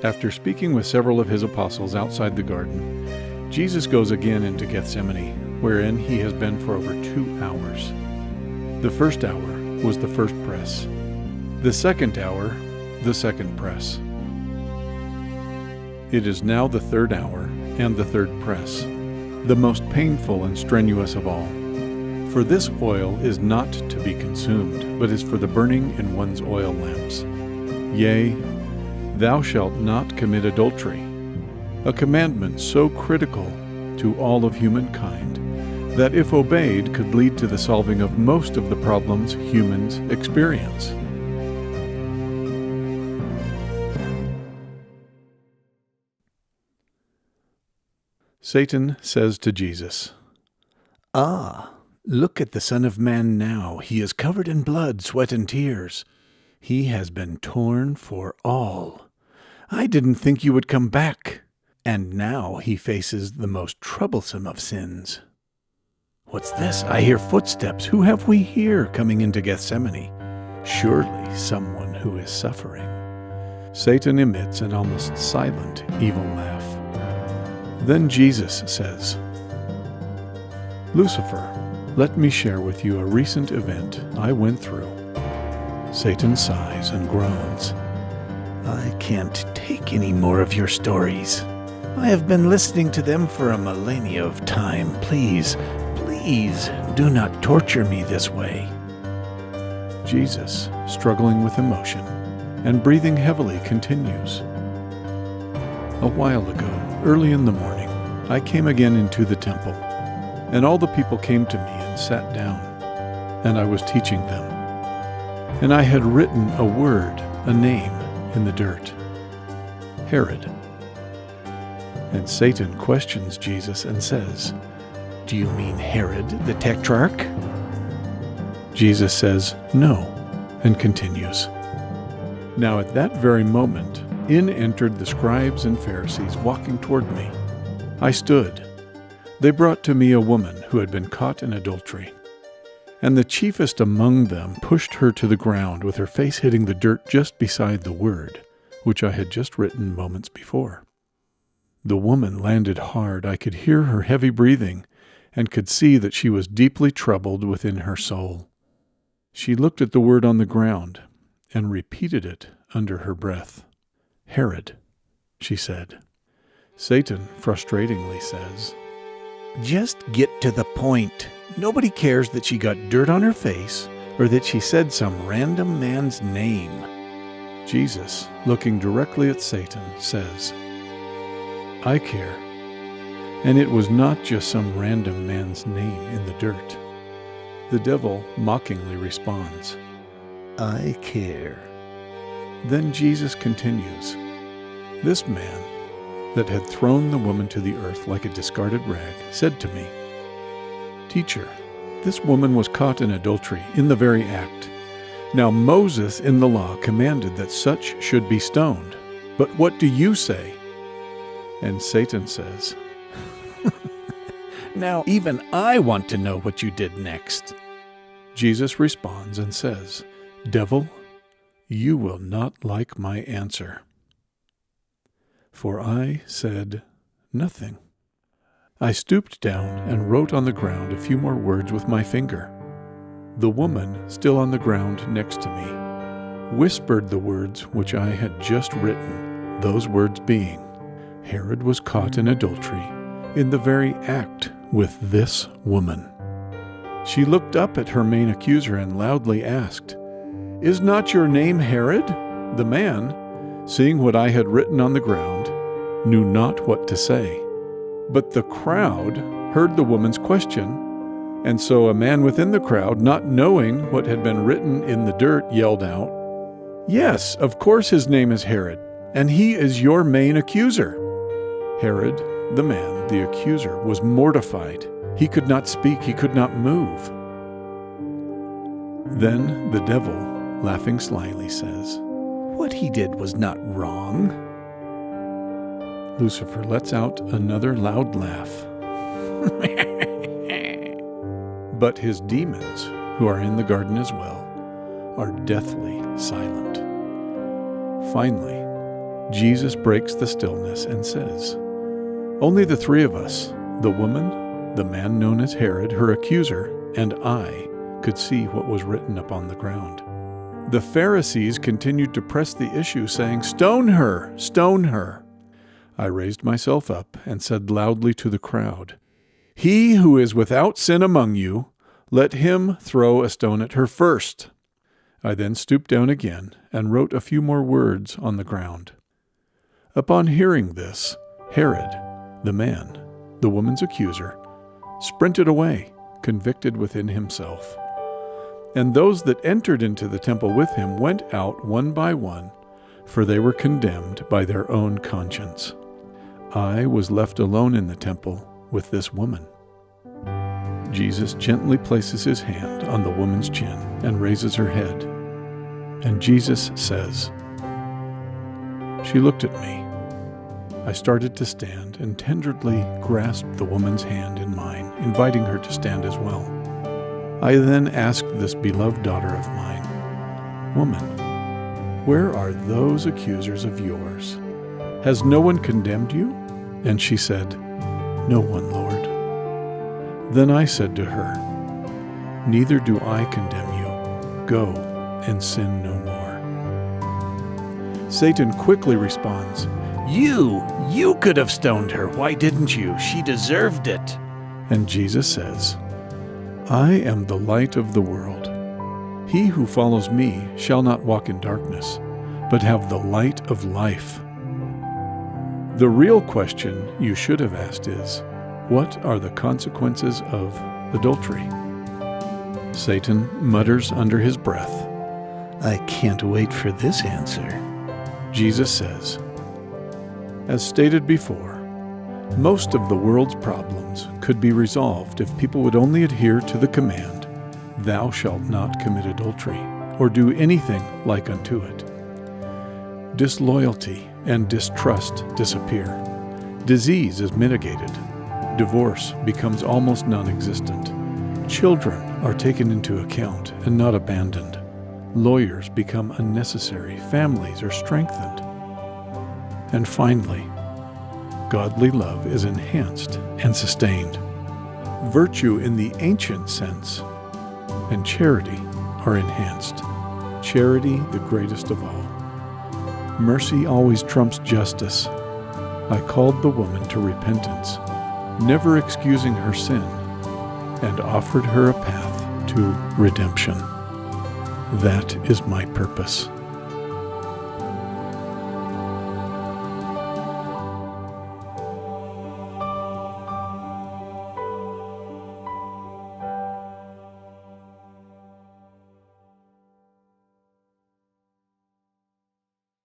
After speaking with several of his apostles outside the garden, Jesus goes again into Gethsemane, wherein he has been for over 2 hours. The first hour was the first press. The second hour, the second press. It is now the third hour and the third press, the most painful and strenuous of all. For this oil is not to be consumed, but is for the burning in one's oil lamps. Yea, thou shalt not commit adultery, a commandment so critical to all of humankind that if obeyed could lead to the solving of most of the problems humans experience. Satan says to Jesus, "Ah, look at the Son of Man now. He is covered in blood, sweat, and tears. He has been torn for all. I didn't think you would come back." And now he faces the most troublesome of sins. What's this? I hear footsteps. Who have we here coming into Gethsemane? Surely someone who is suffering. Satan emits an almost silent, evil laugh. Then Jesus says, "Lucifer, let me share with you a recent event I went through." Satan sighs and groans. "I can't take any more of your stories. I have been listening to them for a millennia of time. Please do not torture me this way." Jesus, struggling with emotion and breathing heavily, continues. "A while ago, early in the morning, I came again into the temple, and all the people came to me and sat down, and I was teaching them. And I had written a word, a name, in the dirt, Herod. And Satan questions Jesus and says, 'Do you mean Herod the Tetrarch?' Jesus says, 'No,' and continues. Now at that very moment, in entered the scribes and Pharisees walking toward me. I stood. They brought to me a woman who had been caught in adultery. And the chiefest among them pushed her to the ground with her face hitting the dirt just beside the word, which I had just written moments before. The woman landed hard. I could hear her heavy breathing and could see that she was deeply troubled within her soul. She looked at the word on the ground and repeated it under her breath. 'Herod,' she said. Satan frustratingly says, 'Just get to the point. Nobody cares that she got dirt on her face or that she said some random man's name.' Jesus, looking directly at Satan, says, 'I care. And it was not just some random man's name in the dirt.' The devil mockingly responds, 'I care.' Then Jesus continues, 'This man that had thrown the woman to the earth like a discarded rag said to me, "Teacher, this woman was caught in adultery in the very act. Now Moses in the law commanded that such should be stoned. But what do you say?" And Satan says, "Now even I want to know what you did next." Jesus responds and says, "Devil, you will not like my answer. For I said nothing. I stooped down and wrote on the ground a few more words with my finger. The woman, still on the ground next to me, whispered the words which I had just written, those words being, 'Herod was caught in adultery in the very act with this woman.' She looked up at her main accuser and loudly asked, 'Is not your name Herod?' The man, seeing what I had written on the ground, knew not what to say. But the crowd heard the woman's question, and so a man within the crowd, not knowing what had been written in the dirt, yelled out, 'Yes, of course his name is Herod, and he is your main accuser.' Herod, the man, the accuser, was mortified. He could not speak, he could not move. Then the devil, laughing slyly, says, 'What he did was not wrong.' Lucifer lets out another loud laugh. But his demons, who are in the garden as well, are deathly silent. Finally, Jesus breaks the stillness and says, "Only the three of us, the woman, the man known as Herod, her accuser, and I, could see what was written upon the ground." The Pharisees continued to press the issue, saying, "Stone her! Stone her!" I raised myself up and said loudly to the crowd, "He who is without sin among you, let him throw a stone at her first." I then stooped down again and wrote a few more words on the ground. Upon hearing this, Herod, the man, the woman's accuser, sprinted away, convicted within himself. And those that entered into the temple with him went out one by one, for they were condemned by their own conscience. I was left alone in the temple with this woman. Jesus gently places his hand on the woman's chin and raises her head. And Jesus says, She looked at me. I started to stand and tenderly grasped the woman's hand in mine, inviting her to stand as well. I then asked this beloved daughter of mine, "Woman, where are those accusers of yours? Has no one condemned you?" And she said, "No one, Lord." Then I said to her, "Neither do I condemn you. Go and sin no more." Satan quickly responds, You could have stoned her. Why didn't you? She deserved it." And Jesus says, "I am the light of the world. He who follows me shall not walk in darkness, but have the light of life." The real question you should have asked is, what are the consequences of adultery? Satan mutters under his breath, "I can't wait for this answer." Jesus says, as stated before, most of the world's problems could be resolved if people would only adhere to the command, "Thou shalt not commit adultery," or do anything like unto it. Disloyalty and distrust disappear. Disease is mitigated. Divorce becomes almost non-existent. Children are taken into account and not abandoned. Lawyers become unnecessary. Families are strengthened. And finally, godly love is enhanced and sustained. Virtue in the ancient sense and charity are enhanced. Charity the greatest of all. Mercy always trumps justice. I called the woman to repentance, never excusing her sin, and offered her a path to redemption. That is my purpose.